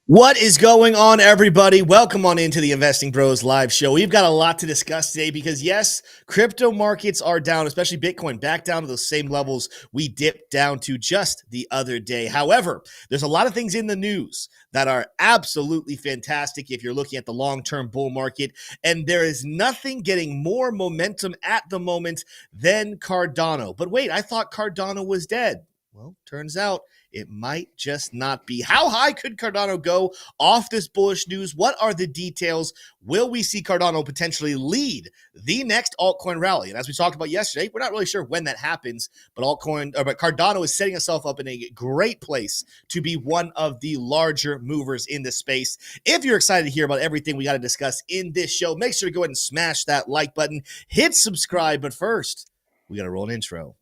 What is going on, everybody? Welcome on into the Investing Bros live show. We've got a lot to discuss today because, yes, crypto markets are down, especially Bitcoin, back down to those same levels we dipped down to just the other day. However, there's a lot of things in the news that are absolutely fantastic if you're looking at the long-term bull market, and there is nothing getting more momentum at the moment than Cardano. But wait, I thought Cardano was dead. Well, turns out it might just not be. How high could Cardano go off this bullish news? What are the details? Will we see Cardano potentially lead the next altcoin rally? And as we talked about yesterday, we're not really sure when that happens, but Cardano is setting itself up in a great place to be one of the larger movers in this space. If you're excited to hear about everything we got to discuss in this show, make sure to go ahead and smash that like button, hit subscribe. But first, we got to roll an intro.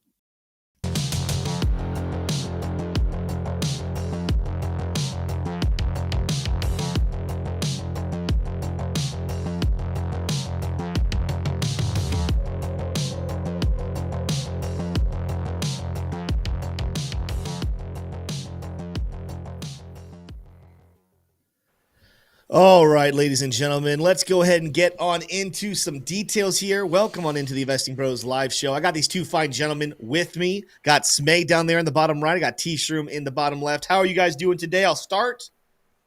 All right, ladies and gentlemen, let's go ahead and get on into some details here. Welcome on into the Investing Bros live show. I got these two fine gentlemen with me. Got Smay down there in the bottom right. I got T-Shroom in the bottom left. How are you guys doing today? I'll start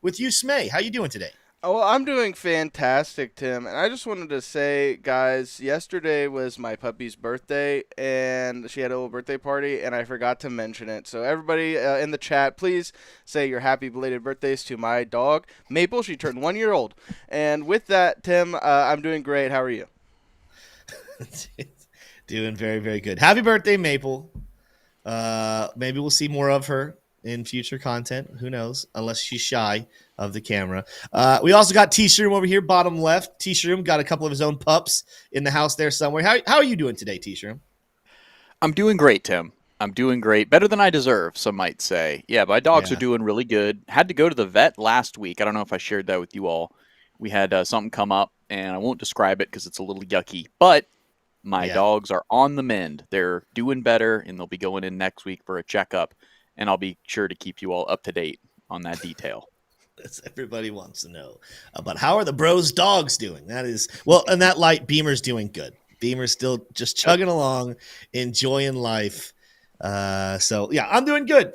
with you, Smay. How you doing today? Oh, well, I'm doing fantastic, Tim. And I just wanted to say, guys, yesterday was my puppy's birthday, and she had a little birthday party, and I forgot to mention it. So everybody in the chat, please say your happy belated birthdays to my dog, Maple. She turned 1 year old. And with that, Tim, I'm doing great. How are you? Doing very, very good. Happy birthday, Maple. Maybe we'll see more of her in future content. Who knows? Unless she's shy of the camera. We also got T-Shroom over here, bottom left. T-Shroom got a couple of his own pups in the house there somewhere. How are you doing today, T-Shroom? I'm doing great, Tim. I'm doing great. Better than I deserve, some might say. Yeah, my dogs are Yeah. doing really good. Had to go to the vet last week. I don't know if I shared that with you all. We had something come up, and I won't describe it because it's a little yucky. But my Yeah. dogs are on the mend. They're doing better, and they'll be going in next week for a checkup. And I'll be sure to keep you all up to date on that detail. That's everybody wants to know about how are the bros dogs doing. That is, well, in that light, Beamer's doing good. Beamer's still just chugging along, enjoying life. So yeah, I'm doing good.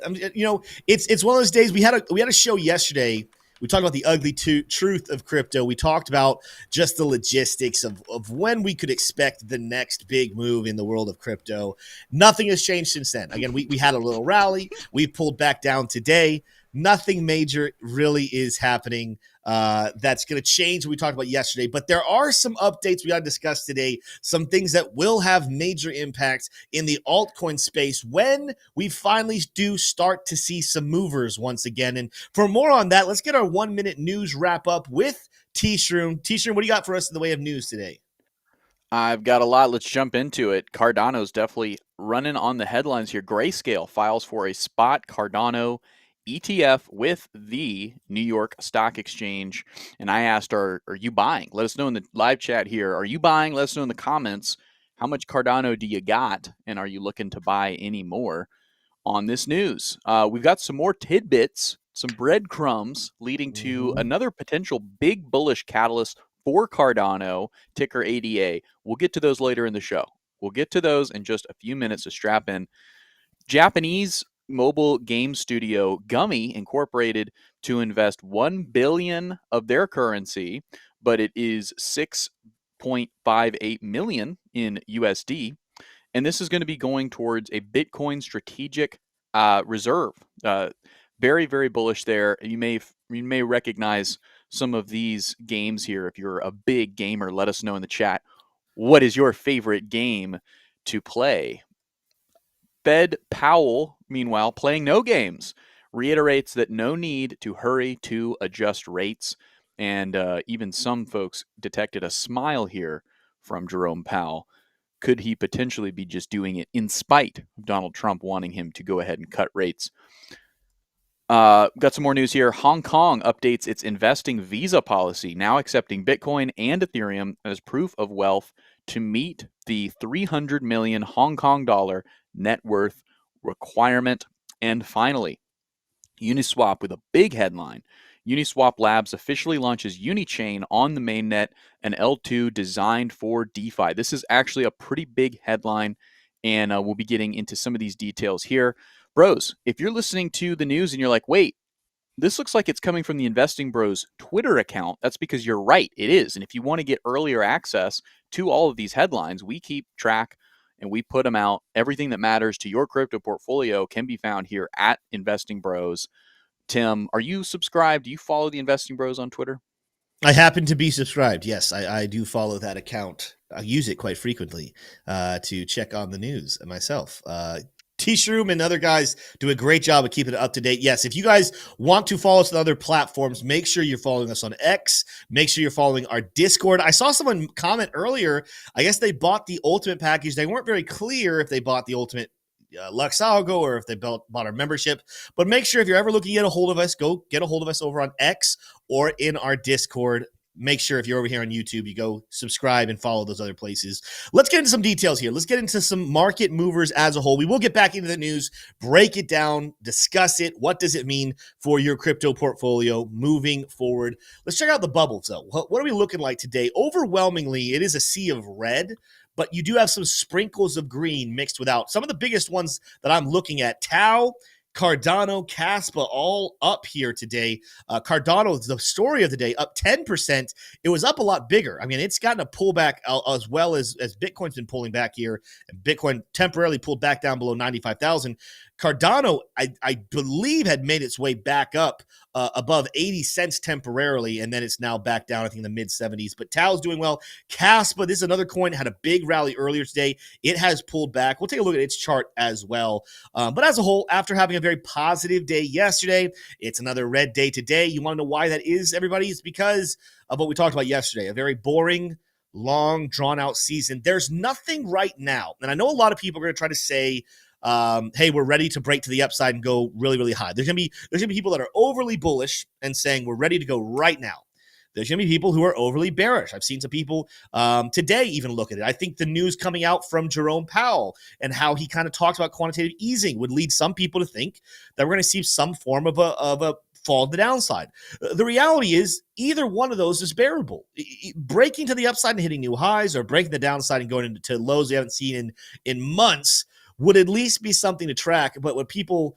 It's one of those days. We had a show yesterday. We talked about the ugly truth of crypto. We talked about just the logistics of when we could expect the next big move in the world of crypto. Nothing has changed since then. Again, we had a little rally. We pulled back down today. Nothing major really is happening that's going to change what we talked about yesterday. But there are some updates we got to discuss today, some things that will have major impact in the altcoin space when we finally do start to see some movers once again. And for more on that, let's get our 1 minute news wrap up with T-Shroom. T-Shroom, what do you got for us in the way of news today? I've got a lot. Let's jump into it. Cardano's definitely running on the headlines here. Grayscale files for a spot Cardano ETF with the New York Stock Exchange. And I asked, are you buying? Let us know in the live chat here. Are you buying? Let us know in the comments. How much Cardano do you got? And are you looking to buy any more on this news? We've got some more tidbits, some breadcrumbs leading to another potential big bullish catalyst for Cardano, ticker ADA. We'll get to those later in the show. We'll get to those in just a few minutes to strap in. Japanese mobile game studio Gummy Incorporated to invest 1 billion of their currency, but it is 6.58 million in USD. And this is going to be going towards a Bitcoin strategic reserve. Very, very bullish there. You may recognize some of these games here. If you're a big gamer, let us know in the chat. What is your favorite game to play? Fed Powell, meanwhile, playing no games, reiterates that no need to hurry to adjust rates. And even some folks detected a smile here from Jerome Powell. Could he potentially be just doing it in spite of Donald Trump wanting him to go ahead and cut rates? Got some more news here. Hong Kong updates its investing visa policy, now accepting Bitcoin and Ethereum as proof of wealth to meet the 300 million Hong Kong dollar net worth requirement. And finally, Uniswap with a big headline. Uniswap Labs officially launches Unichain on the mainnet, an L2 designed for DeFi. This is actually a pretty big headline, and we'll be getting into some of these details here. Bros, if you're listening to the news and you're like, wait, this looks like it's coming from the Investing Bros Twitter account, that's because you're right, it is. And if you want to get earlier access to all of these headlines, we keep track and we put them out. Everything that matters to your crypto portfolio can be found here at Investing Bros. Tim, are you subscribed? Do you follow the Investing Bros on Twitter? I happen to be subscribed. Yes, I do follow that account. I use it quite frequently to check on the news myself. T-Shroom and other guys do a great job of keeping it up to date. Yes, if you guys want to follow us on other platforms, make sure you're following us on X. Make sure you're following our Discord. I saw someone comment earlier, I guess they bought the Ultimate package. They weren't very clear if they bought the Ultimate Lux Algo or if they bought our membership. But make sure if you're ever looking to get a hold of us, go get a hold of us over on X or in our Discord. Make sure if you're over here on YouTube, you go subscribe and follow those other places. Let's get into some details here. Let's get into some market movers as a whole. We will get back into the news, break it down, discuss it. What does it mean for your crypto portfolio moving forward? Let's check out the bubbles, though. What are we looking like today? Overwhelmingly, it is a sea of red, but you do have some sprinkles of green mixed without. Some of the biggest ones that I'm looking at, Tau, Cardano, Caspa, all up here today. Cardano is the story of the day, up 10%. It was up a lot bigger. I mean, it's gotten a pullback as well as Bitcoin's been pulling back here. And Bitcoin temporarily pulled back down below 95,000. Cardano, I believe, had made its way back up above 80 cents temporarily, and then it's now back down, I think, in the mid-70s. But Tau's doing well. Caspa, this is another coin, had a big rally earlier today. It has pulled back. We'll take a look at its chart as well. But as a whole, after having a very positive day yesterday, it's another red day today. You want to know why that is, everybody? It's because of what we talked about yesterday, a very boring, long, drawn-out season. There's nothing right now, and I know a lot of people are going to try to say, hey, we're ready to break to the upside and go really, really high. There's gonna be people that are overly bullish and saying we're ready to go right now. There's gonna be people who are overly bearish. I've seen some people today even look at it. I think the news coming out from Jerome Powell and how he kind of talks about quantitative easing would lead some people to think that we're going to see some form of a fall to the downside. The reality is either one of those is bearable. Breaking to the upside and hitting new highs, or breaking the downside and going into lows we haven't seen in months, would at least be something to track. But what people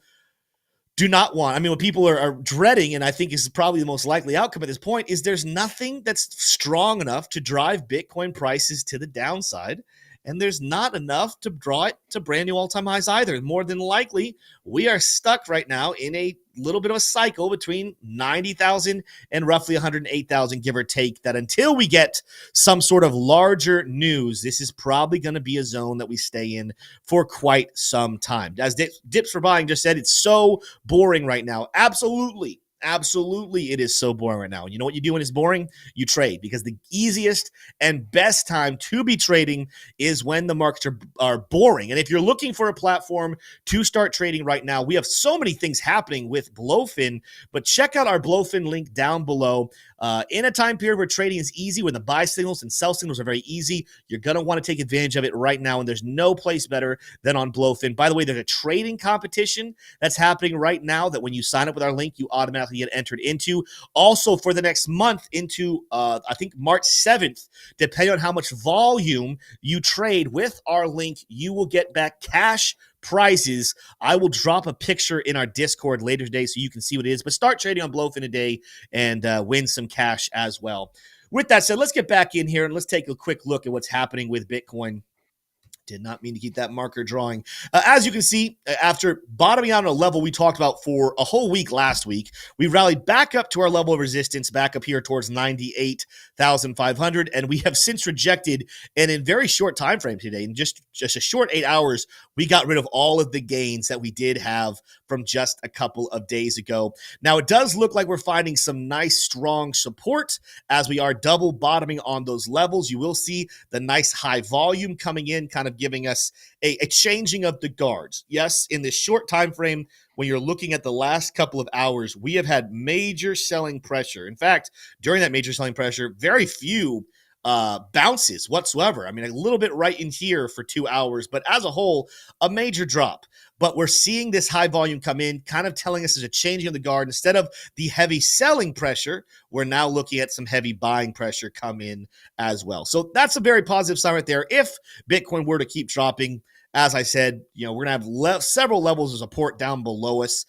do not want, I mean, what people are dreading, and I think is probably the most likely outcome at this point, is there's nothing that's strong enough to drive Bitcoin prices to the downside. And there's not enough to draw it to brand new all-time highs either. More than likely, we are stuck right now in a little bit of a cycle between 90,000 and roughly 108,000, give or take, that until we get some sort of larger news, this is probably going to be a zone that we stay in for quite some time. As Dips for Buying just said, it's so boring right now. Absolutely, it is so boring right now. And you know what you do when it's boring? You trade, because the easiest and best time to be trading is when the markets are boring. And if you're looking for a platform to start trading right now, we have so many things happening with Blofin, but check out our Blofin link down below. In a time period where trading is easy, where the buy signals and sell signals are very easy, you're going to want to take advantage of it right now, and there's no place better than on Blofin. By the way, there's a trading competition that's happening right now that when you sign up with our link, you automatically get entered into. Also, for the next month into, I think, March 7th, depending on how much volume you trade with our link, you will get back cash prizes. I will drop a picture in our Discord later today so you can see what it is. But start trading on Blofin today and win some cash as well. With that said, let's get back in here and let's take a quick look at what's happening with Bitcoin. Did not mean to keep that marker drawing. As you can see, after bottoming out on a level we talked about for a whole week last week, we rallied back up to our level of resistance, back up here towards 98,500, and we have since rejected, and in very short time frame today, in just a short 8 hours, we got rid of all of the gains that we did have from just a couple of days ago. Now, it does look like we're finding some nice, strong support as we are double bottoming on those levels. You will see the nice high volume coming in, kind of giving us a changing of the guards. Yes, in this short time frame, when you're looking at the last couple of hours, we have had major selling pressure. In fact, during that major selling pressure, very few bounces whatsoever. I mean, a little bit right in here for 2 hours, but as a whole, a major drop. But we're seeing this high volume come in, kind of telling us there's a changing of the guard. Instead of the heavy selling pressure, we're now looking at some heavy buying pressure come in as well. So that's a very positive sign right there. If Bitcoin were to keep dropping, as I said, we're going to have several levels of support down below us.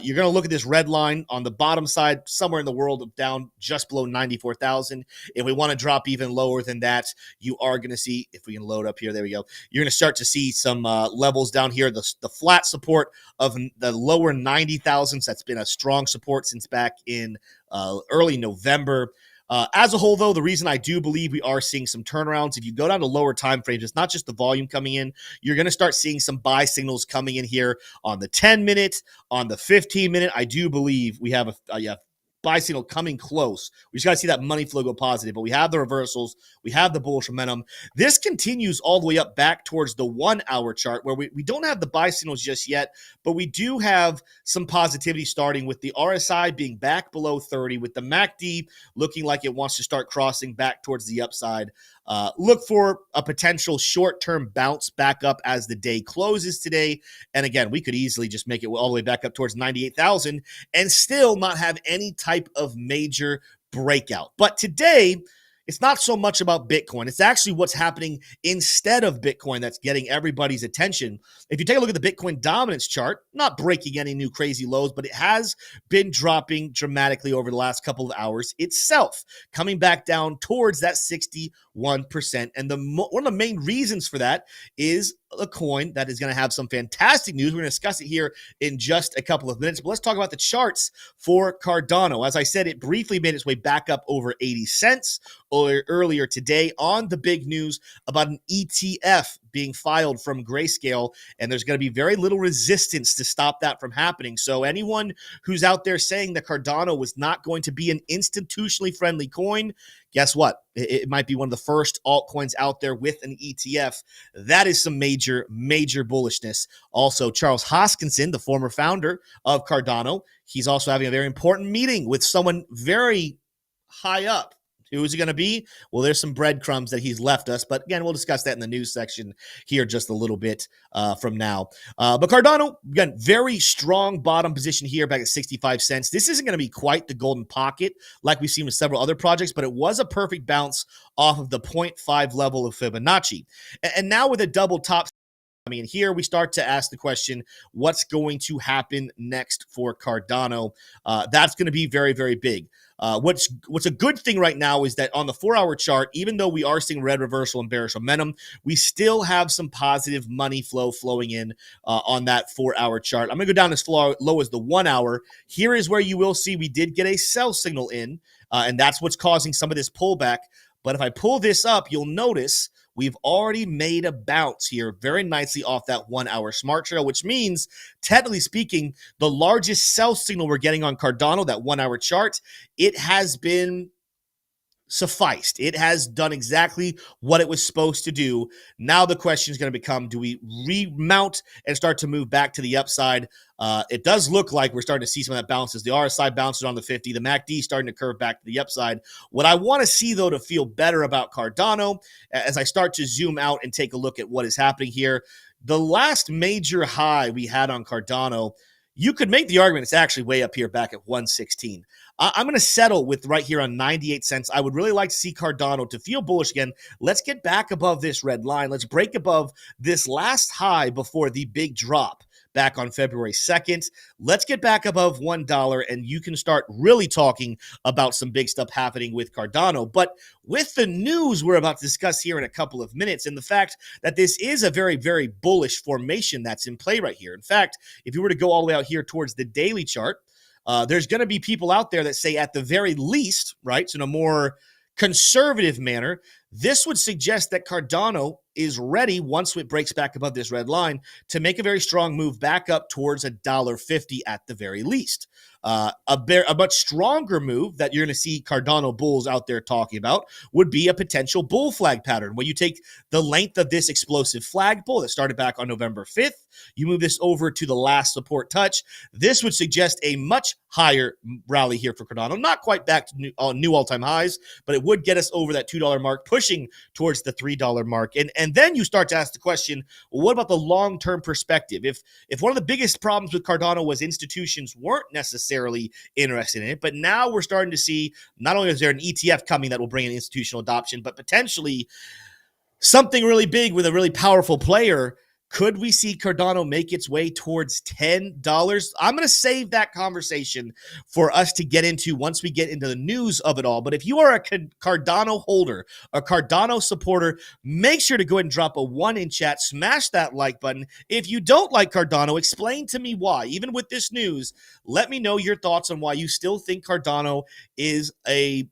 You're going to look at this red line on the bottom side, somewhere in the world of down just below 94,000. If we want to drop even lower than that, you are going to see, if we can load up here, there we go. You're going to start to see some levels down here. The flat support of the lower 90,000s. That's been a strong support since back in early November. As a whole, though, the reason I do believe we are seeing some turnarounds, if you go down to lower time frames, it's not just the volume coming in. You're going to start seeing some buy signals coming in here on the 10-minute, on the 15-minute. I do believe we have a buy signal coming close. We just got to see that money flow go positive, but we have the reversals. We have the bullish momentum. This continues all the way up back towards the 1 hour chart where we don't have the buy signals just yet, but we do have some positivity starting with the RSI being back below 30, with the MACD looking like it wants to start crossing back towards the upside. Look for a potential short-term bounce back up as the day closes today. And again, we could easily just make it all the way back up towards 98,000 and still not have any type of major breakout. But today, it's not so much about Bitcoin. It's actually what's happening instead of Bitcoin that's getting everybody's attention. If you take a look at the Bitcoin dominance chart, not breaking any new crazy lows, but it has been dropping dramatically over the last couple of hours itself, coming back down towards that 61%. And one of the main reasons for that is a coin that is going to have some fantastic news. We're going to discuss it here in just a couple of minutes, but let's talk about the charts for Cardano. As I said, it briefly made its way back up over 80 cents earlier today on the big news about an ETF being filed from Grayscale, and there's going to be very little resistance to stop that from happening. So anyone who's out there saying that Cardano was not going to be an institutionally friendly coin, guess what? It might be one of the first altcoins out there with an ETF. That is some major, major bullishness. Also, Charles Hoskinson, the former founder of Cardano, he's also having a very important meeting with someone very high up. Who is it going to be? Well, there's some breadcrumbs that he's left us, but again, we'll discuss that in the news section here just a little bit from now. But Cardano, again, very strong bottom position here back at 65 cents. This isn't going to be quite the golden pocket like we've seen with several other projects, but it was a perfect bounce off of the 0.5 level of Fibonacci. And now with a double top, here we start to ask the question, what's going to happen next for Cardano? That's going to be very, very big. What's a good thing right now is that on the 4 hour chart, even though we are seeing red reversal and bearish momentum, we still have some positive money flow flowing in on that 4 hour chart. I'm going to go down as low as the 1 hour. Here is where you will see we did get a sell signal in, and that's what's causing some of this pullback. But if I pull this up, you'll notice we've already made a bounce here very nicely off that 1 hour smart trail, which means, technically speaking, the largest sell signal we're getting on Cardano, that 1 hour chart, it has been sufficed. It has done exactly what it was supposed to do. Now the question is going to become, do we remount and start to move back to the upside? It does look like we're starting to see some of that bounces. The RSI bounces on the 50. The MACD starting to curve back to the upside. What I want to see, though, to feel better about Cardano, as I start to zoom out and take a look at what is happening here, the last major high we had on Cardano, you could make the argument it's actually way up here back at 116. I'm going to settle with right here on 98 cents. I would really like to see Cardano to feel bullish again. Let's get back above this red line. Let's break above this last high before the big drop back on February 2nd. Let's get back above $1, and you can start really talking about some big stuff happening with Cardano. But with the news we're about to discuss here in a couple of minutes, and the fact that this is a very, very bullish formation that's in play right here. In fact, if you were to go all the way out here towards the daily chart, there's going to be people out there that say at the very least, right, so in a more conservative manner, this would suggest that Cardano is ready once it breaks back above this red line to make a very strong move back up towards $1.50 at the very least. A much stronger move that you're going to see Cardano bulls out there talking about would be a potential bull flag pattern. When you take the length of this explosive flag bull that started back on November 5th, you move this over to the last support touch. This would suggest a much higher rally here for Cardano. Not quite back to new all-time highs, but it would get us over that $2 mark, pushing towards the $3 mark. And then you start to ask the question, well, what about the long-term perspective? If one of the biggest problems with Cardano was institutions weren't necessarily interested in it, but now we're starting to see not only is there an ETF coming that will bring in institutional adoption, but potentially something really big with a really powerful player. Could we see Cardano make its way towards $10? I'm going to save that conversation for us to get into once we get into the news of it all. But if you are a Cardano holder, a Cardano supporter, make sure to go ahead and drop a 1 in chat. Smash that like button. If you don't like Cardano, explain to me why. Even with this news, let me know your thoughts on why you still think Cardano is a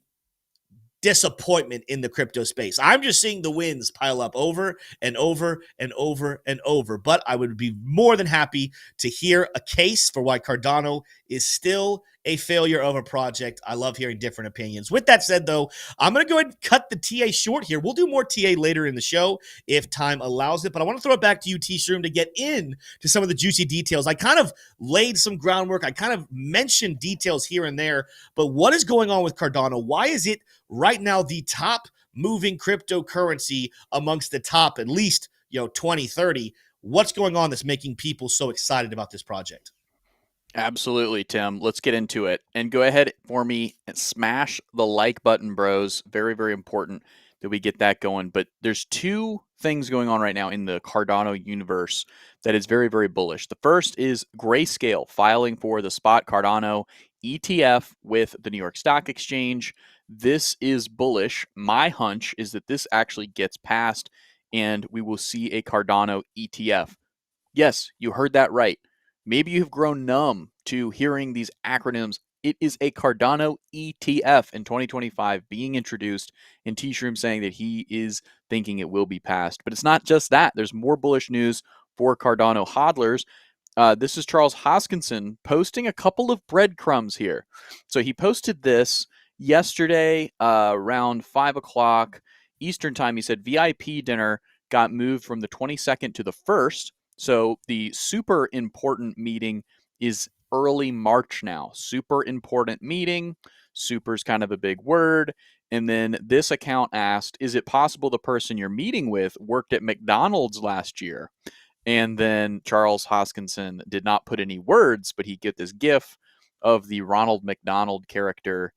disappointment in the crypto space. I'm just seeing the wins pile up over and over and over and over, but I would be more than happy to hear a case for why Cardano is still a failure of a project. I love hearing different opinions. With that said, though, I'm going to go ahead and cut the TA short here. We'll do more TA later in the show if time allows it, but I want to throw it back to you, T-Shroom, to get in to some of the juicy details. I kind of laid some groundwork. I kind of mentioned details here and there, but what is going on with Cardano? Why is it right now the top moving cryptocurrency amongst the top at least 20, 30? What's going on that's making people so excited about this project? Absolutely, Tim. Let's get into it. And go ahead for me and smash the like button, bros. Very, very important that we get that going. But there's two things going on right now in the Cardano universe that is very, very bullish. The first is Grayscale filing for the spot Cardano ETF with the New York Stock Exchange. This is bullish. My hunch is that this actually gets passed and we will see a Cardano ETF. Yes, you heard that right. Maybe you've grown numb to hearing these acronyms. It is a Cardano ETF in 2025 being introduced, and T-Shroom saying that he is thinking it will be passed. But it's not just that. There's more bullish news for Cardano hodlers. This is Charles Hoskinson posting a couple of breadcrumbs here. So he posted this yesterday around 5 o'clock Eastern time. He said VIP dinner got moved from the 22nd to the 1st. So the super important meeting is early March now. Super important meeting. Super's kind of a big word. And then this account asked, is it possible the person you're meeting with worked at McDonald's last year? And then Charles Hoskinson did not put any words, but he get this gif of the Ronald McDonald character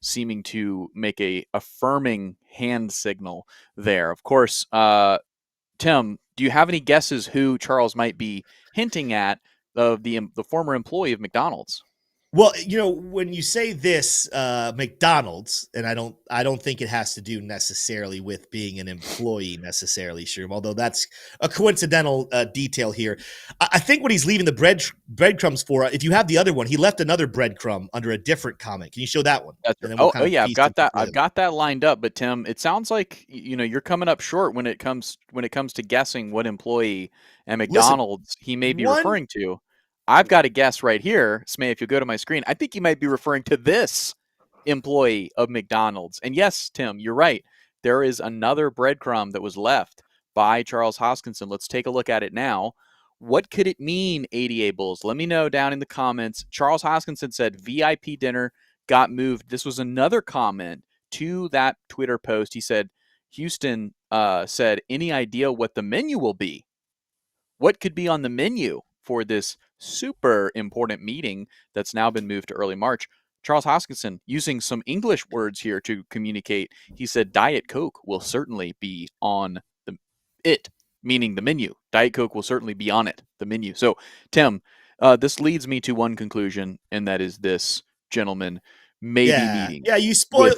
seeming to make a affirming hand signal there. Of course, Tim, do you have any guesses who Charles might be hinting at of the former employee of McDonald's? Well, when you say this, McDonald's, and I don't think it has to do necessarily with being an employee necessarily, Shroom, although that's a coincidental detail here. I think what he's leaving the breadcrumbs for, if you have the other one, he left another breadcrumb under a different comment. Can you show that one? Oh yeah, I've got that. I've got that lined up. But Tim, it sounds like you're coming up short when it comes to guessing what employee at McDonald's he may be referring to. I've got a guess right here. Smay, if you go to my screen, I think you might be referring to this employee of McDonald's. And yes, Tim, you're right. There is another breadcrumb that was left by Charles Hoskinson. Let's take a look at it now. What could it mean, ADA Bulls? Let me know down in the comments. Charles Hoskinson said VIP dinner got moved. This was another comment to that Twitter post. He said, Houston said, any idea what the menu will be? What could be on the menu for this super important meeting that's now been moved to early March? Charles Hoskinson using some English words here to communicate. He said Diet Coke will certainly be on meaning the menu. Diet Coke will certainly be on it, the menu. So, Tim, this leads me to one conclusion, and that is this gentleman may be meeting. Yeah, you spoiled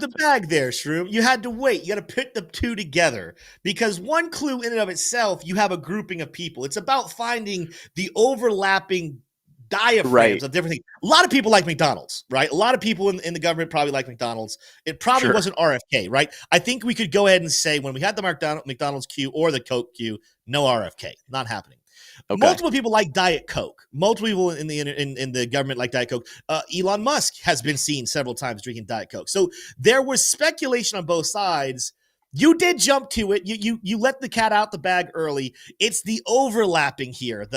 the bag there, Shroom. You had to wait. You got to put the two together because one clue in and of itself, you have a grouping of people. It's about finding the overlapping diaphragms of different things. A lot of people like McDonald's, right? A lot of people in the government probably like McDonald's. It probably wasn't RFK, right? I think we could go ahead and say when we had the McDonald's queue or the Coke queue, no RFK, not happening. Okay. Multiple people like Diet Coke. Multiple people in the government like Diet Coke. Elon Musk has been seen several times drinking Diet Coke. So there was speculation on both sides. You did jump to it. You let the cat out the bag early. It's the overlapping here.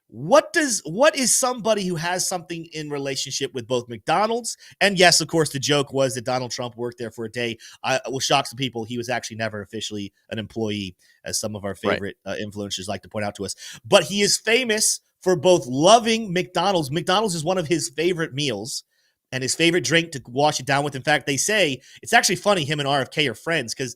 What is somebody who has something in relationship with both McDonald's and, yes, of course, the joke was that Donald Trump worked there for a day. I will shock some people. He was actually never officially an employee, as some of our favorite influencers like to point out to us. But he is famous for both loving McDonald's. McDonald's is one of his favorite meals and his favorite drink to wash it down with. In fact, they say it's actually funny him and RFK are friends because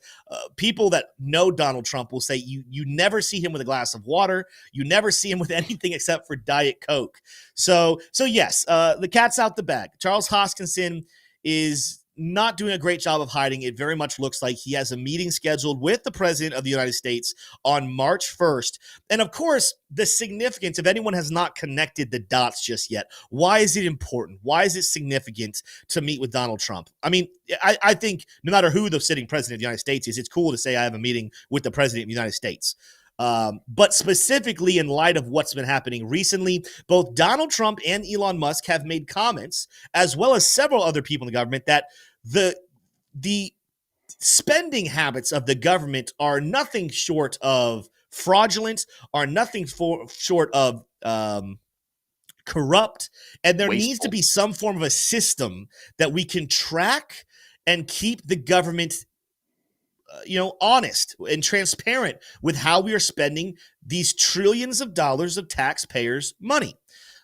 people that know Donald Trump will say you never see him with a glass of water. You never see him with anything except for Diet Coke. So yes, the cat's out the bag. Charles Hoskinson is not doing a great job of hiding. It very much looks like he has a meeting scheduled with the president of the United States on March 1st. And of course, the significance, if anyone has not connected the dots just yet, why is it important? Why is it significant to meet with Donald Trump? I mean, I think no matter who the sitting president of the United States is, it's cool to say I have a meeting with the president of the United States. But specifically in light of what's been happening recently, both Donald Trump and Elon Musk have made comments, as well as several other people in the government, that the spending habits of the government are nothing short of fraudulent, are nothing short of corrupt, and there needs to be some form of a system that we can track and keep the government honest and transparent with how we are spending these trillions of dollars of taxpayers' money.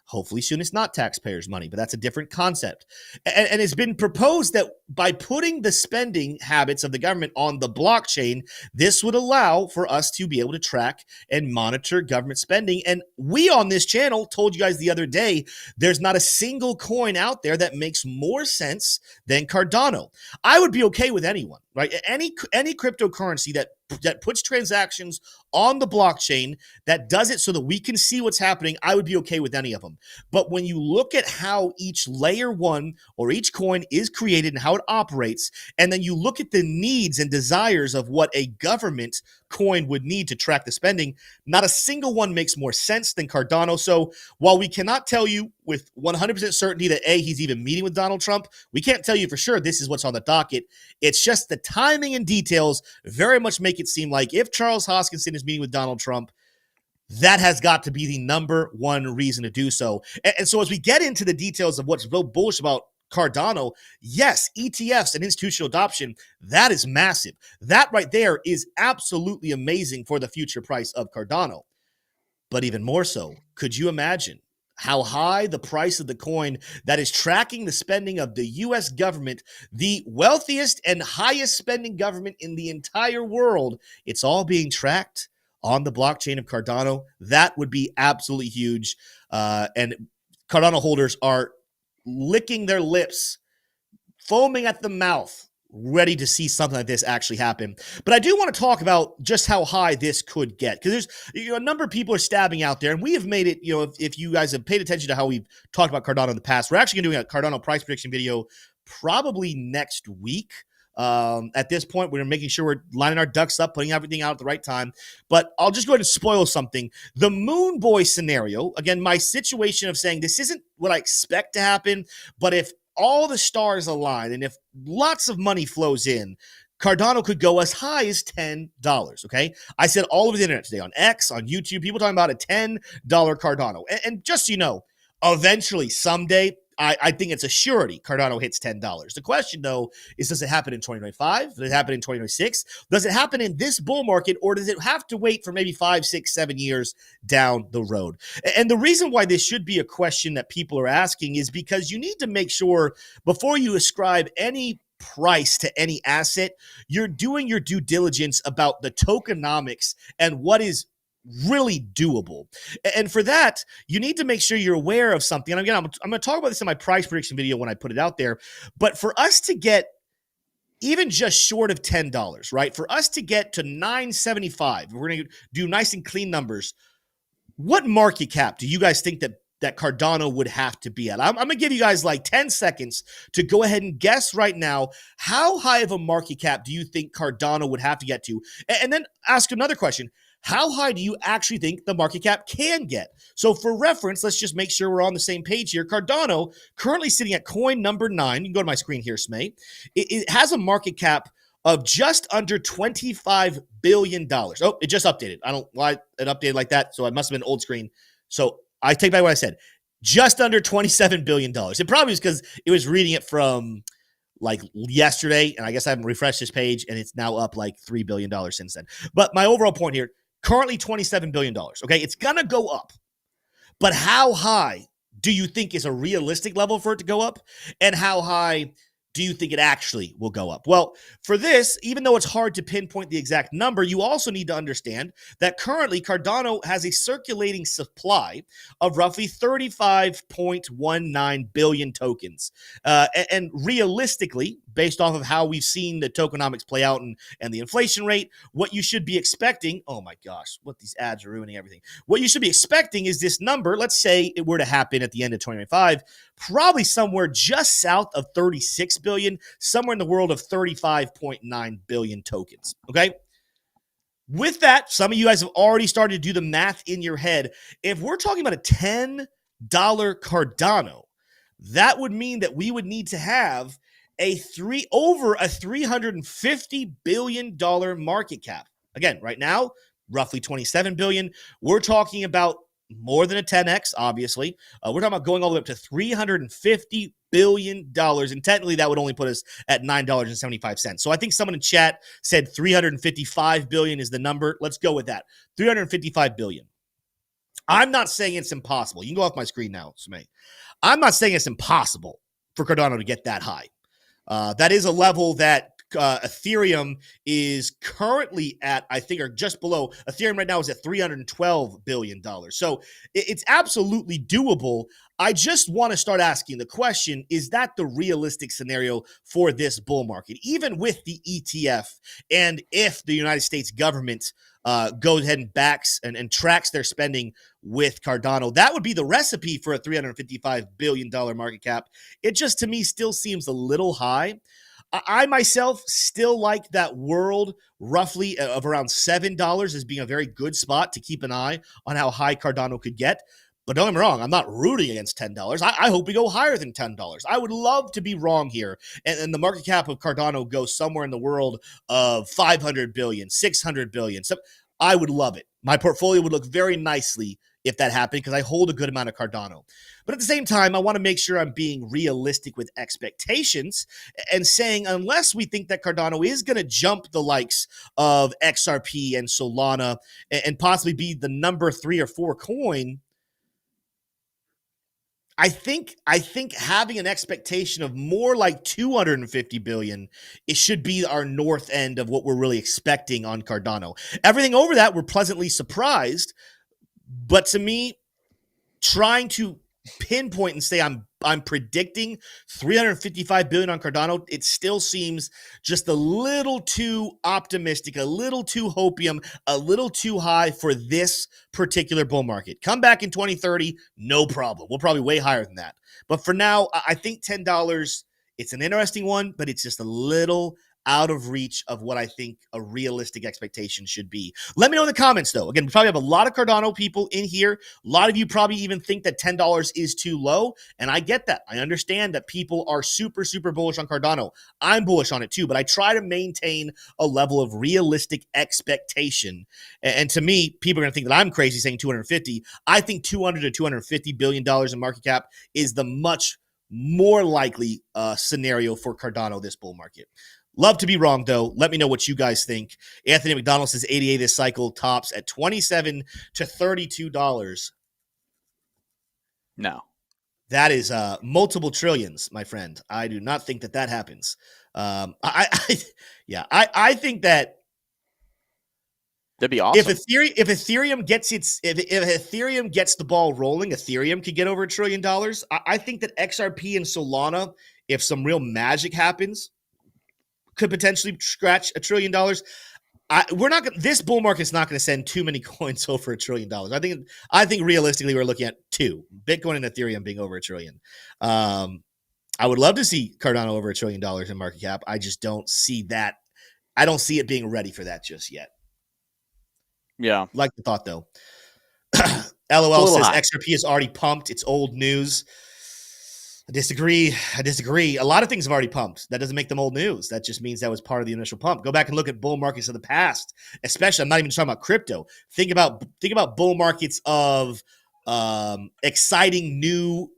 Hopefully soon it's not taxpayers' money, but that's a different concept. And it's been proposed that by putting the spending habits of the government on the blockchain, this would allow for us to be able to track and monitor government spending. And we on this channel told you guys the other day, there's not a single coin out there that makes more sense than Cardano. I would be okay with anyone, right? Any cryptocurrency that puts transactions on the blockchain, that does it so that we can see what's happening, I would be okay with any of them. But when you look at how each layer one or each coin is created and how it operates, and then you look at the needs and desires of what a government coin would need to track the spending, not a single one makes more sense than Cardano. So while we cannot tell you with 100% certainty that he's even meeting with Donald Trump, we can't tell you for sure this is what's on the docket. It's just the timing and details very much make it seem like if Charles Hoskinson is meeting with Donald Trump, that has got to be the number one reason to do so. And so as we get into the details of what's real bullish about Cardano, yes, ETFs and institutional adoption, that is massive. That right there is absolutely amazing for the future price of Cardano. But even more so, could you imagine how high the price of the coin that is tracking the spending of the U.S. government, the wealthiest and highest spending government in the entire world, it's all being tracked on the blockchain of Cardano? That would be absolutely huge. And Cardano holders are licking their lips, foaming at the mouth, ready to see something like this actually happen. But I do want to talk about just how high this could get, because there's a number of people are stabbing out there, and we have made it, if you guys have paid attention to how we've talked about Cardano in the past, we're actually going to do a Cardano price prediction video probably next week. At this point, we're making sure we're lining our ducks up, putting everything out at the right time. But I'll just go ahead and spoil something. The Moon Boy scenario, again, my situation of saying this isn't what I expect to happen, but if all the stars align and if lots of money flows in, Cardano could go as high as $10, okay? I said all over the internet today, on X, on YouTube, people talking about a $10 Cardano. And just so you know, eventually, someday, I think it's a surety Cardano hits $10. The question, though, is does it happen in 2025? Does it happen in 2026? Does it happen in this bull market, or does it have to wait for maybe 5, 6, 7 years down the road? And the reason why this should be a question that people are asking is because you need to make sure before you ascribe any price to any asset, you're doing your due diligence about the tokenomics and what is really doable. And for that, you need to make sure you're aware of something. And again, I'm going to talk about this in my price prediction video when I put it out there. But for us to get even just short of $10, right? For us to get to $9.75, we're going to do nice and clean numbers. What market cap do you guys think that that Cardano would have to be at? I'm going to give you guys like 10 seconds to go ahead and guess right now, how high of a market cap do you think Cardano would have to get to? And then ask another question. How high do you actually think the market cap can get? So for reference, let's just make sure we're on the same page here. Cardano currently sitting at coin number 9. You can go to my screen here, Smay. It has a market cap of just under $25 billion. Oh, it just updated. I don't know why it updated like that, so it must have been old screen. So I take back what I said. Just under $27 billion. It probably was because it was reading it from like yesterday, and I guess I haven't refreshed this page, and it's now up like $3 billion since then. But my overall point here, currently $27 billion. Okay, it's going to go up. But how high do you think is a realistic level for it to go up? And how high do you think it actually will go up? Well, for this, even though it's hard to pinpoint the exact number, you also need to understand that currently Cardano has a circulating supply of roughly 35.19 billion tokens. And realistically, based off of how we've seen the tokenomics play out and the inflation rate, what you should be expecting, oh my gosh, what these ads are ruining everything. What you should be expecting is this number, let's say it were to happen at the end of 2025, probably somewhere just south of 36 billion, somewhere in the world of 35.9 billion tokens, okay? With that, some of you guys have already started to do the math in your head. If we're talking about a $10 Cardano, that would mean that we would need to have over a $350 billion market cap. Again, right now, roughly 27 billion. We're talking about more than a 10x, obviously. We're talking about going all the way up to $350 billion. And technically, that would only put us at $9.75. So I think someone in chat said 355 billion is the number. Let's go with that. 355 billion. I'm not saying it's impossible. You can go off my screen now, Smay. I'm not saying it's impossible for Cardano to get that high. That is a level that Ethereum is currently at, I think, or just below. Ethereum right now is at $312 billion. So it's absolutely doable. I just want to start asking the question, is that the realistic scenario for this bull market? Even with the ETF, and if the United States government goes ahead and backs and tracks their spending with Cardano, that would be the recipe for a $355 billion market cap. It just, to me, still seems a little high. I myself still like that world roughly of around $7 as being a very good spot to keep an eye on how high Cardano could get. But don't get me wrong, I'm not rooting against $10. I hope we go higher than $10. I would love to be wrong here. And the market cap of Cardano goes somewhere in the world of 500 billion, 600 billion. So I would love it. My portfolio would look very nicely if that happened because I hold a good amount of Cardano. But at the same time, I want to make sure I'm being realistic with expectations and saying, unless we think that Cardano is going to jump the likes of XRP and Solana and possibly be the number 3 or 4 coin, I think having an expectation of more like 250 billion, it should be our north end of what we're really expecting on Cardano. Everything over that, we're pleasantly surprised. But to me, trying to pinpoint and say I'm predicting 355 billion on Cardano, it still seems just a little too optimistic, a little too hopium, a little too high for this particular bull market. Come back in 2030, no problem. We'll probably way higher than that. But for now, I think $10, it's an interesting one, but it's just a little out of reach of what I think a realistic expectation should be. Let me know in the comments, though. Again, we probably have a lot of Cardano people in here. A lot of you probably even think that $10 is too low, and I get that. I understand that people are super, super bullish on Cardano. I'm bullish on it too, but I try to maintain a level of realistic expectation. And to me, people are going to think that I'm crazy saying 250. I think $200 to $250 billion in market cap is the much more likely scenario for Cardano this bull market. Love to be wrong, though. Let me know what you guys think. Anthony McDonald says ADA this cycle tops at $27 to $32. No. That is multiple trillions, my friend. I do not think that happens. I think that that'd be awesome. If Ethereum gets the ball rolling, Ethereum could get over $1 trillion. I think that XRP and Solana, if some real magic happens, could potentially scratch $1 trillion. we're not gonna, this bull market's not going to send too many coins over $1 trillion. I think realistically we're looking at two: Bitcoin and Ethereum being over $1 trillion. I would love to see Cardano over $1 trillion in market cap. I just don't see that. I don't see it being ready for that just yet. Yeah, Like the thought though. a LOL little says high. XRP is already pumped. It's old news. I disagree. A lot of things have already pumped. That doesn't make them old news. That just means that was part of the initial pump. Go back and look at bull markets of the past, especially. I'm not even talking about crypto. Think about bull markets of exciting new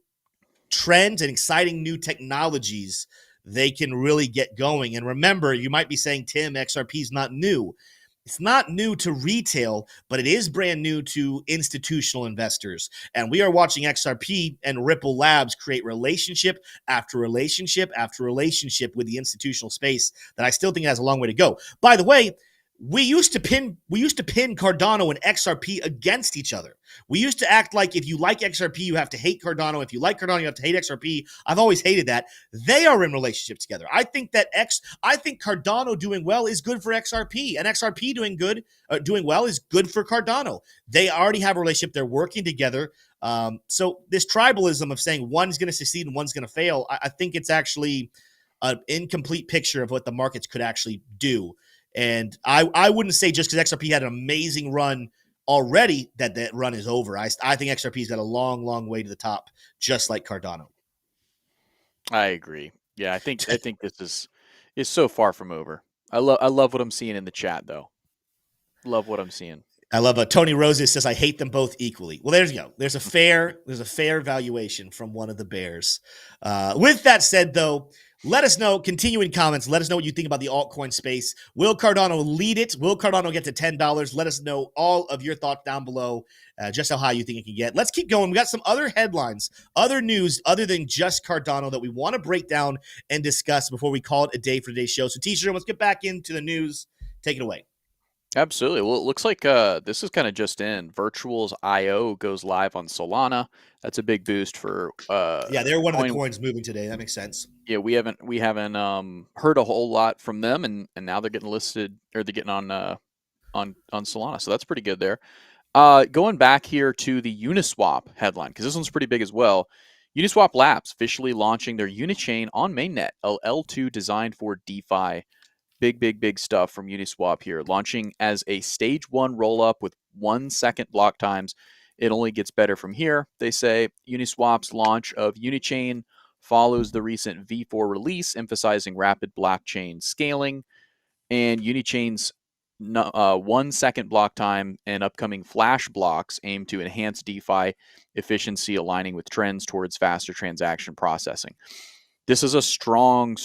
trends and exciting new technologies. They can really get going. And remember, you might be saying, Tim, XRP is not new. It's not new to retail, but it is brand new to institutional investors. And we are watching XRP and Ripple Labs create relationship after relationship after relationship with the institutional space that I still think has a long way to go. By the way, we used to pin Cardano and XRP against each other. We used to act like if you like XRP, you have to hate Cardano. If you like Cardano, you have to hate XRP. I've always hated that. They are in relationship together. I think Cardano doing well is good for XRP, and XRP doing well is good for Cardano. They already have a relationship. They're working together. So this tribalism of saying one's going to succeed and one's going to fail, I think it's actually an incomplete picture of what the markets could actually do. And I wouldn't say just because XRP had an amazing run already that run is over. I think XRP's got a long, long way to the top, just like Cardano. I agree. Yeah, I think this is so far from over. I love what I'm seeing in the chat though. Love what I'm seeing. I love Tony Roses says I hate them both equally. Well, there's you go. There's a fair valuation from one of the bears. With that said, though, let us know. Continue in comments. Let us know what you think about the altcoin space. Will Cardano lead it? Will Cardano get to $10? Let us know all of your thoughts down below. Just how high you think it can get. Let's keep going. We got some other headlines, other news, other than just Cardano that we want to break down and discuss before we call it a day for today's show. So, T-shirt, let's get back into the news. Take it away. Absolutely. Well, it looks like this is kind of just in. Virtuals IO goes live on Solana. That's a big boost for yeah, they're one of the coins moving today. That makes sense. Yeah, we haven't heard a whole lot from them, and now they're getting listed, or they're getting on Solana. So that's pretty good there. Going back here to the Uniswap headline, because this one's pretty big as well. Uniswap Labs officially launching their Unichain on mainnet, L2 designed for DeFi. Big stuff from Uniswap here. Launching as a stage 1 rollup with 1 second block times. It only gets better from here, they say. Uniswap's launch of Unichain follows the recent V4 release, emphasizing rapid blockchain scaling. And Unichain's 1 second block time and upcoming flash blocks aim to enhance DeFi efficiency, aligning with trends towards faster transaction processing. This is a strong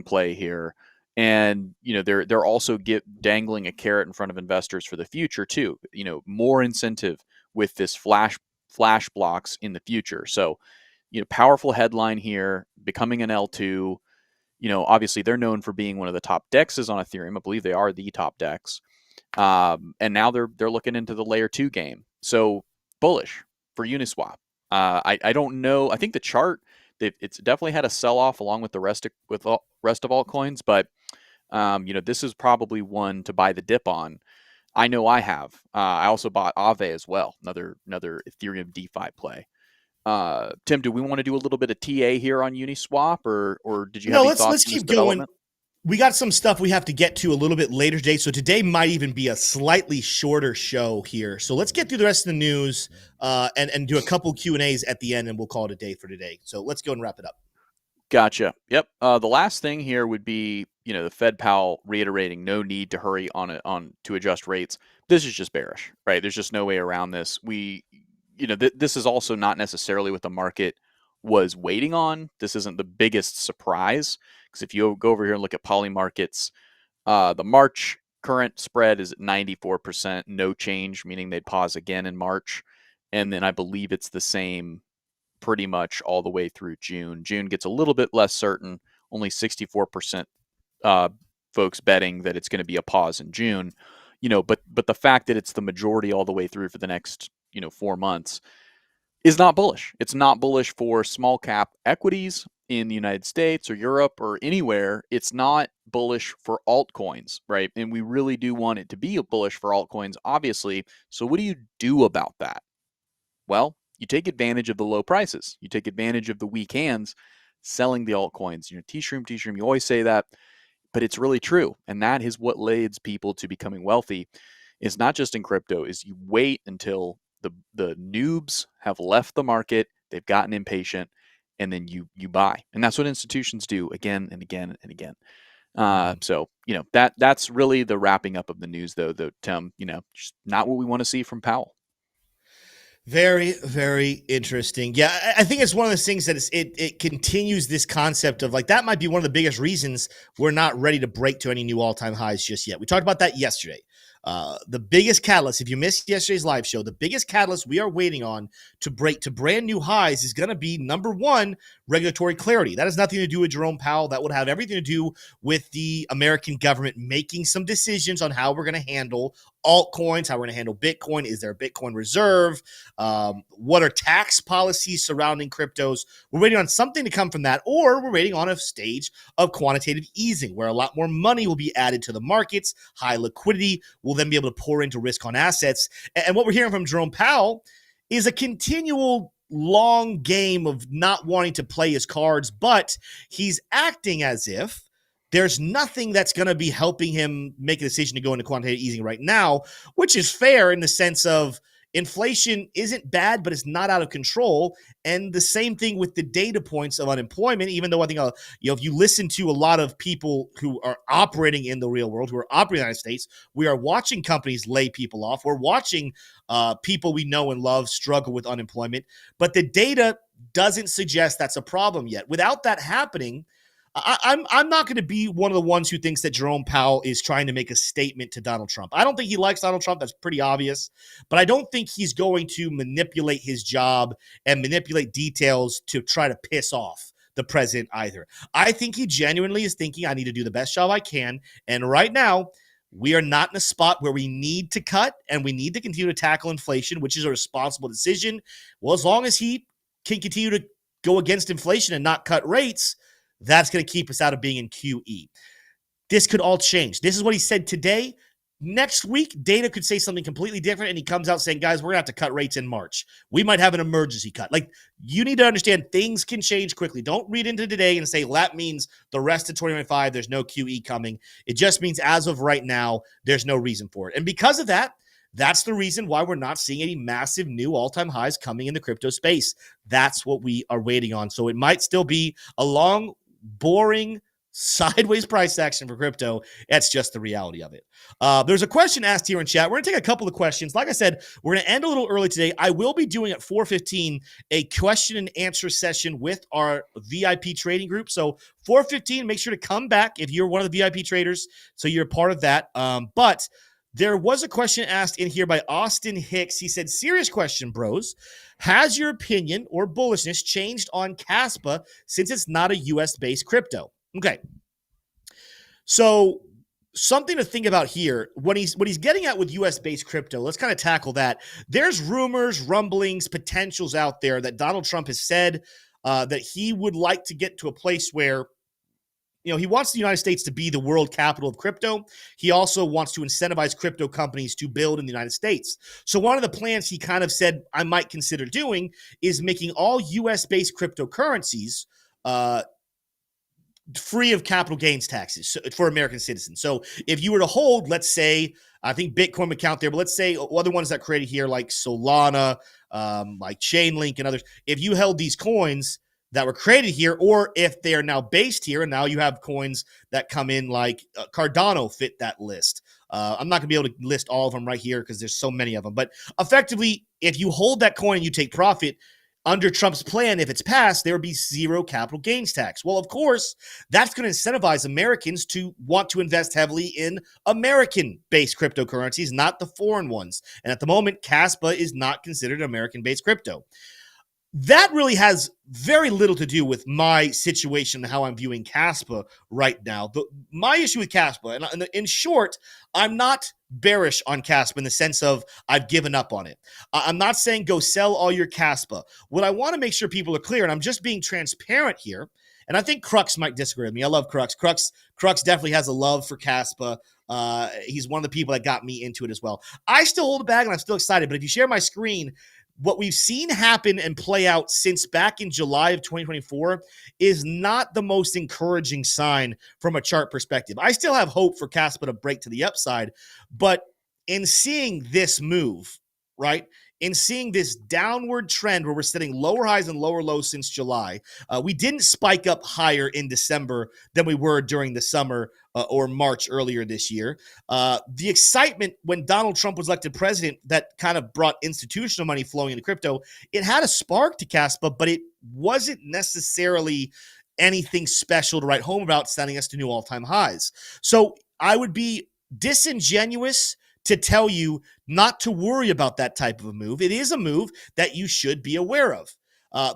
play here. And they're also dangling a carrot in front of investors for the future too. More incentive with this flash blocks in the future. So, powerful headline here. Becoming an L2. Obviously they're known for being one of the top dexes on Ethereum. I believe they are the top dex. And now they're looking into the layer 2 game. So bullish for Uniswap. I don't know. I think the chart, it's definitely had a sell off along with the rest of altcoins, but this is probably one to buy the dip on. I know I have. I also bought AVE as well, another Ethereum DeFi play. Tim, do we want to do a little bit of TA here on Uniswap, or did you have any thoughts? Let's keep going. We got some stuff we have to get to a little bit later today. So today might even be a slightly shorter show here. So let's get through the rest of the news and do a couple Q&As at the end, and we'll call it a day for today. So let's go and wrap it up. Gotcha. Yep. The last thing here would be, the Fed Powell reiterating no need to hurry on to adjust rates. This is just bearish, right? There's just no way around this. This is also not necessarily what the market was waiting on. This isn't the biggest surprise, because if you go over here and look at Poly Markets, the March current spread is at 94%, no change, meaning they'd pause again in March. And then I believe it's the same pretty much all the way through June. June gets a little bit less certain, only 64% folks betting that it's going to be a pause in June. But the fact that it's the majority all the way through for the next 4 months is not bullish. It's not bullish for small cap equities, in the United States or Europe or anywhere, it's not bullish for altcoins, right? And we really do want it to be bullish for altcoins, obviously. So what do you do about that? Well, you take advantage of the low prices. You take advantage of the weak hands selling the altcoins. T-shroom, you always say that, but it's really true. And that is what leads people to becoming wealthy. It's not just in crypto, is you wait until the noobs have left the market, they've gotten impatient, and then you buy. And that's what institutions do again and again and again. So, that's really the wrapping up of the news, though, Tim, just not what we want to see from Powell. Very, very interesting. Yeah, I think it's one of those things that it continues this concept of like that might be one of the biggest reasons we're not ready to break to any new all-time highs just yet. We talked about that yesterday. The biggest catalyst, if you missed yesterday's live show, the biggest catalyst we are waiting on to break to brand new highs is going to be, number one, regulatory clarity. That has nothing to do with Jerome Powell. That would have everything to do with the American government making some decisions on how we're going to handle altcoins, how we're going to handle Bitcoin. Is there a Bitcoin reserve? What are tax policies surrounding cryptos? We're waiting on something to come from that, or we're waiting on a stage of quantitative easing where a lot more money will be added to the markets, high liquidity will then be able to pour into risk on assets. And what we're hearing from Jerome Powell is a continual long game of not wanting to play his cards, but he's acting as if there's nothing that's going to be helping him make a decision to go into quantitative easing right now, which is fair in the sense of inflation isn't bad, but it's not out of control. And the same thing with the data points of unemployment, even though I think, if you listen to a lot of people who are operating in the real world, who are operating in the United States, we are watching companies lay people off. We're watching people we know and love struggle with unemployment, but the data doesn't suggest that's a problem yet. Without that happening, I'm not going to be one of the ones who thinks that Jerome Powell is trying to make a statement to Donald Trump. I don't think he likes Donald Trump. That's pretty obvious. But I don't think he's going to manipulate his job and manipulate details to try to piss off the president either. I think he genuinely is thinking, I need to do the best job I can. And right now, we are not in a spot where we need to cut and we need to continue to tackle inflation, which is a responsible decision. Well, as long as he can continue to go against inflation and not cut rates, that's going to keep us out of being in QE. This could all change. This is what he said today. Next week, data could say something completely different, and he comes out saying, guys, we're going to have to cut rates in March. We might have an emergency cut. Like, you need to understand things can change quickly. Don't read into today and say, well, that means the rest of 2025, there's no QE coming. It just means as of right now, there's no reason for it. And because of that, that's the reason why we're not seeing any massive new all-time highs coming in the crypto space. That's what we are waiting on. So it might still be a long, boring, sideways price action for crypto. That's just the reality of it. There's a question asked here in chat. We're going to take a couple of questions. Like I said, we're going to end a little early today. I will be doing at 4:15 a question and answer session with our VIP trading group. So 4:15, make sure to come back if you're one of the VIP traders, so you're a part of that. But there was a question asked in here by Austin Hicks. He said, serious question, bros. Has your opinion or bullishness changed on KASPA since it's not a US-based crypto? Okay. So something to think about here. What he's getting at with US-based crypto, let's kind of tackle that. There's rumors, rumblings, potentials out there that Donald Trump has said that he would like to get to a place where he wants the United States to be the world capital of crypto. He also wants to incentivize crypto companies to build in the United States. So one of the plans he kind of said I might consider doing is making all US-based cryptocurrencies free of capital gains taxes for American citizens. So if you were to hold, let's say, I think Bitcoin would count there, but let's say other ones that created here like Solana, like Chainlink and others, if you held these coins that were created here, or if they are now based here, and now you have coins that come in like Cardano fit that list. I'm not going to be able to list all of them right here because there's so many of them. But effectively, if you hold that coin and you take profit, under Trump's plan, if it's passed, there would be zero capital gains tax. Well, of course, that's going to incentivize Americans to want to invest heavily in American-based cryptocurrencies, not the foreign ones. And at the moment, KASPA is not considered American-based crypto. That really has very little to do with my situation and how I'm viewing KASPA right now. My issue with KASPA, and in short, I'm not bearish on KASPA in the sense of I've given up on it. I'm not saying go sell all your KASPA. What I want to make sure people are clear, and I'm just being transparent here, And I think Crux might disagree with me. I love Crux. Crux definitely has a love for Kaspa. He's one of the people that got me into it as well. I still hold the bag and I'm still excited. But if you share my screen, what we've seen happen and play out since back in July of 2024 is not the most encouraging sign from a chart perspective. I still have hope for Kaspa to break to the upside, but in seeing this move, right, in seeing this downward trend where we're setting lower highs and lower lows since July, we didn't spike up higher in December than we were during the summer or March earlier this year. The excitement when Donald Trump was elected president that kind of brought institutional money flowing into crypto, it had a spark to Kaspa, but it wasn't necessarily anything special to write home about, sending us to new all-time highs. So I would be disingenuous to tell you not to worry about that type of a move. It is a move that you should be aware of.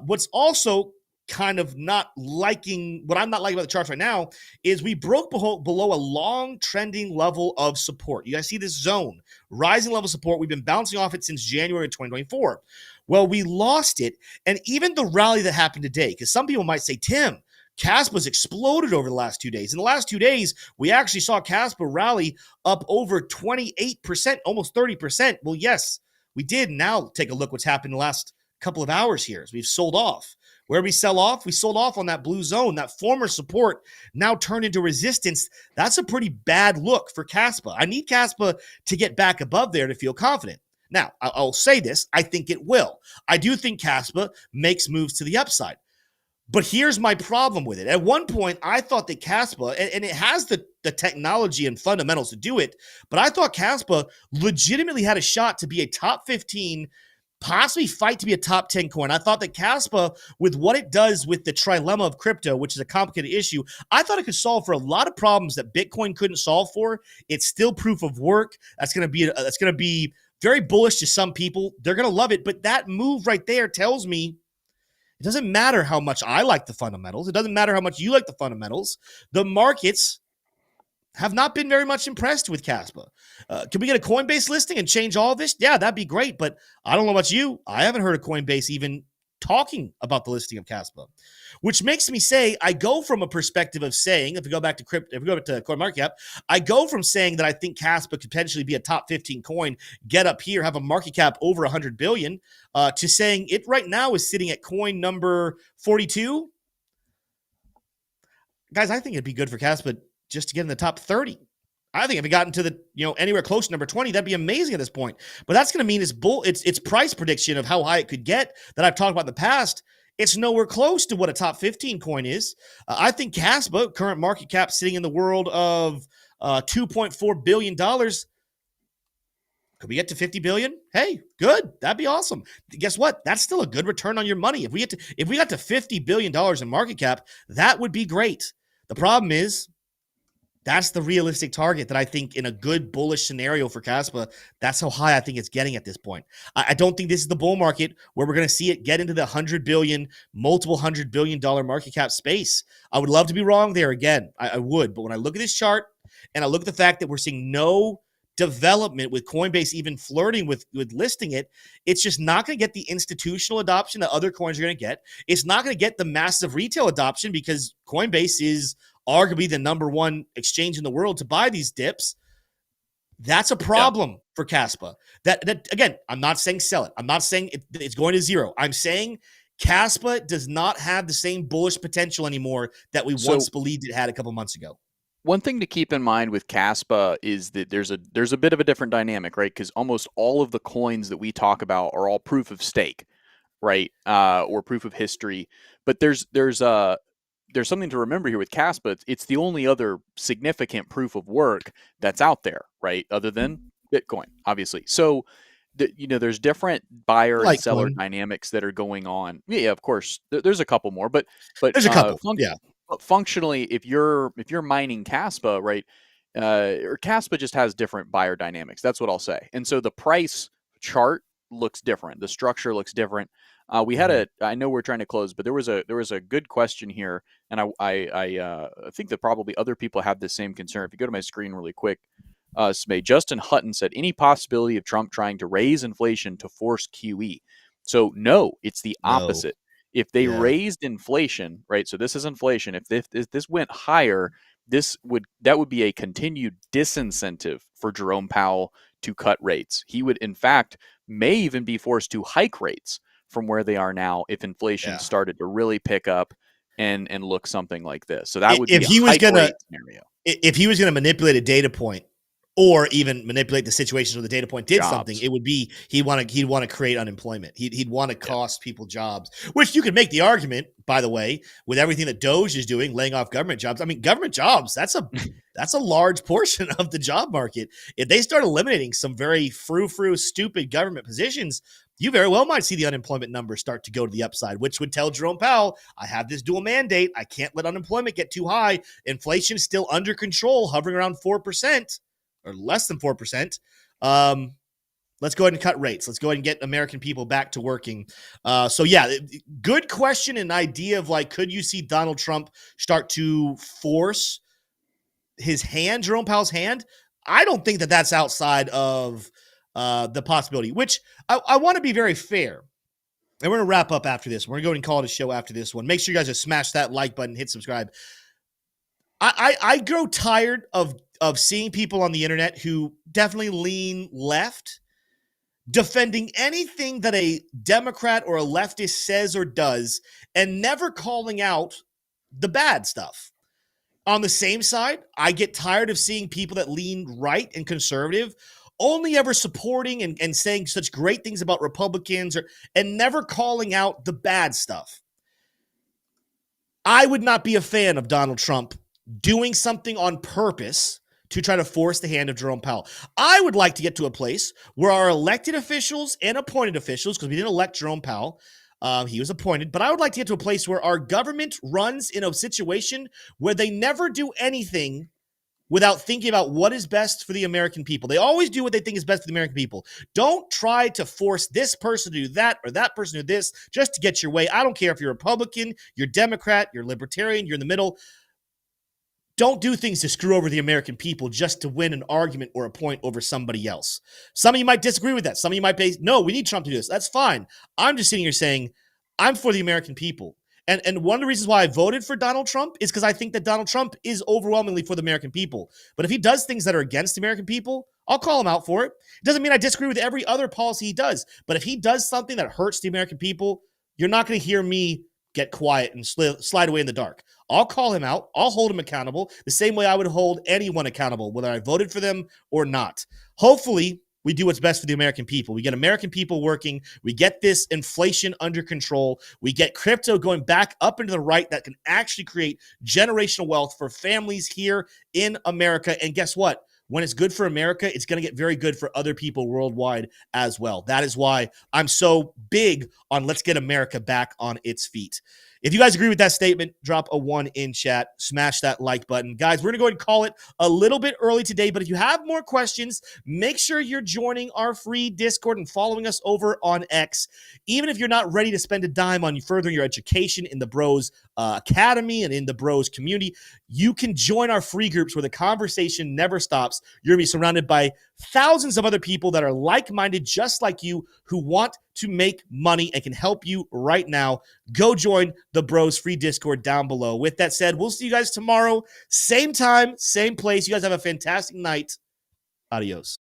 What's also kind of not liking, what I'm not liking about the charts right now is we broke below a long trending level of support. You guys see this zone, rising level support. We've been bouncing off it since January of 2024. Well, we lost it. And even the rally that happened today, because some people might say, Tim, Kaspa's exploded over the last 2 days. In the last 2 days, we actually saw Kaspa rally up over 28%, almost 30%. Well, yes, we did. Now take a look what's happened in the last couple of hours here as we've sold off. Where we sell off, we sold off on that blue zone. That former support now turned into resistance. That's a pretty bad look for Kaspa. I need Kaspa to get back above there to feel confident. Now, I'll say this. I think it will. I do think Kaspa makes moves to the upside. But here's my problem with it. At one point, I thought that Kaspa, and it has the technology and fundamentals to do it, but I thought Kaspa legitimately had a shot to be a top 15, possibly fight to be a top 10 coin. I thought that Kaspa, with what it does with the trilemma of crypto, which is a complicated issue, I thought it could solve for a lot of problems that Bitcoin couldn't solve for. It's still proof of work. That's going to be very bullish to some people. They're going to love it. But that move right there tells me it doesn't matter how much I like the fundamentals. It doesn't matter how much you like the fundamentals. The markets have not been very much impressed with Kaspa. Can we get a Coinbase listing and change all of this? Yeah, that'd be great. But I don't know about you. I haven't heard of Coinbase even talking about the listing of Kaspa, which makes me say I go from a perspective of saying, if we go back to crypto, if we go back to CoinMarketCap, I go from saying that I think Kaspa could potentially be a top 15 coin, get up here, have a market cap over 100 billion, to saying it right now is sitting at coin number 42. Guys, I think it'd be good for Kaspa just to get in the top 30. I think if it got into the, anywhere close to number 20, that'd be amazing at this point. But that's going to mean its price prediction of how high it could get that I've talked about in the past. It's nowhere close to what a top 15 coin is. I think Kaspa, current market cap sitting in the world of $2.4 billion. Could we get to 50 billion? Hey, good. That'd be awesome. Guess what? That's still a good return on your money. If we got to $50 billion in market cap, that would be great. The problem is, that's the realistic target that I think in a good bullish scenario for Kaspa, that's how high I think it's getting at this point. I don't think this is the bull market where we're going to see it get into the 100 billion, multiple $100 billion market cap space. I would love to be wrong there again. I would. But when I look at this chart and I look at the fact that we're seeing no development with Coinbase even flirting with listing it, it's just not going to get the institutional adoption that other coins are going to get. It's not going to get the massive retail adoption because Coinbase is arguably the number one exchange in the world to buy these dips. That's a problem for Kaspa. That again, I'm not saying sell it. I'm not saying it's going to zero. I'm saying Kaspa does not have the same bullish potential anymore that we once believed it had a couple months ago. One thing to keep in mind with Kaspa is that there's a bit of a different dynamic, right? Because almost all of the coins that we talk about are all proof of stake, right? Or proof of history. But there's something to remember here with Kaspa. It's the only other significant proof of work that's out there, right? Other than Bitcoin, obviously. So, there's different buyer and seller dynamics that are going on. Yeah, of course. There's a couple more, but there's a couple. Functionally, if you're mining Kaspa, right? Or Kaspa just has different buyer dynamics. That's what I'll say. And so the price chart looks different. The structure looks different. We had I know we're trying to close, but there was a good question here, and I think that probably other people have the same concern. If you go to my screen really quick, Justin Hutton said, any possibility of Trump trying to raise inflation to force QE? So no, it's the opposite. If they Yeah. raised inflation, right? So this is inflation. If this went higher, that would be a continued disincentive for Jerome Powell to cut rates. He would, in fact, may even be forced to hike rates from where they are now if inflation started to really pick up and look something like this. So that would be If a he was hike gonna, rate scenario. if he was gonna manipulate a data point, or even manipulate the situations where the data point did Jobs. something, it would be he'd want to create unemployment. He'd want to cost people jobs, which you could make the argument, by the way, with everything that Doge is doing, laying off government jobs. I mean, government jobs, that's a large portion of the job market. If they start eliminating some very frou-frou, stupid government positions, you very well might see the unemployment numbers start to go to the upside, which would tell Jerome Powell, I have this dual mandate. I can't let unemployment get too high. Inflation is still under control, hovering around 4%. Or less than 4%. Let's go ahead and cut rates. Let's go ahead and get American people back to working. So yeah, good question and idea of like, could you see Donald Trump start to force his hand, Jerome Powell's hand? I don't think that that's outside of the possibility, which I want to be very fair. And we're going to wrap up after this. We're going to go ahead and call it a show after this one. Make sure you guys just smash that like button, hit subscribe. I grow tired of seeing people on the internet who definitely lean left, defending anything that a Democrat or a leftist says or does, and never calling out the bad stuff. On the same side, I get tired of seeing people that lean right and conservative only ever supporting and saying such great things about Republicans and never calling out the bad stuff. I would not be a fan of Donald Trump doing something on purpose to try to force the hand of Jerome Powell. I would like to get to a place where our elected officials and appointed officials, because we didn't elect Jerome Powell, he was appointed, but I would like to get to a place where our government runs in a situation where they never do anything without thinking about what is best for the American people. They always do what they think is best for the American people. Don't try to force this person to do that or that person to do this just to get your way. I don't care if you're Republican, you're Democrat, you're Libertarian, you're in the middle. Don't do things to screw over the American people just to win an argument or a point over somebody else. Some of you might disagree with that. Some of you might say, no, we need Trump to do this. That's fine. I'm just sitting here saying, I'm for the American people. And one of the reasons why I voted for Donald Trump is because I think that Donald Trump is overwhelmingly for the American people. But if he does things that are against the American people, I'll call him out for it. It doesn't mean I disagree with every other policy he does. But if he does something that hurts the American people, you're not going to hear me get quiet and slide away in the dark. I'll call him out. I'll hold him accountable the same way I would hold anyone accountable, whether I voted for them or not. Hopefully, we do what's best for the American people. We get American people working. We get this inflation under control. We get crypto going back up into the right that can actually create generational wealth for families here in America. And guess what? When it's good for America, it's going to get very good for other people worldwide as well. That is why I'm so big on let's get America back on its feet. If you guys agree with that statement, drop a 1 in chat. Smash that like button. Guys, we're going to go ahead and call it a little bit early today, but if you have more questions, make sure you're joining our free Discord and following us over on X. Even if you're not ready to spend a dime on furthering your education in the Bros Academy and in the Bros community, you can join our free groups where the conversation never stops. You're going to be surrounded by thousands of other people that are like-minded just like you who want to make money and can help you right now. Go join the Bros free Discord down below. With that said, we'll see you guys tomorrow. Same time, same place. You guys have a fantastic night. Adios.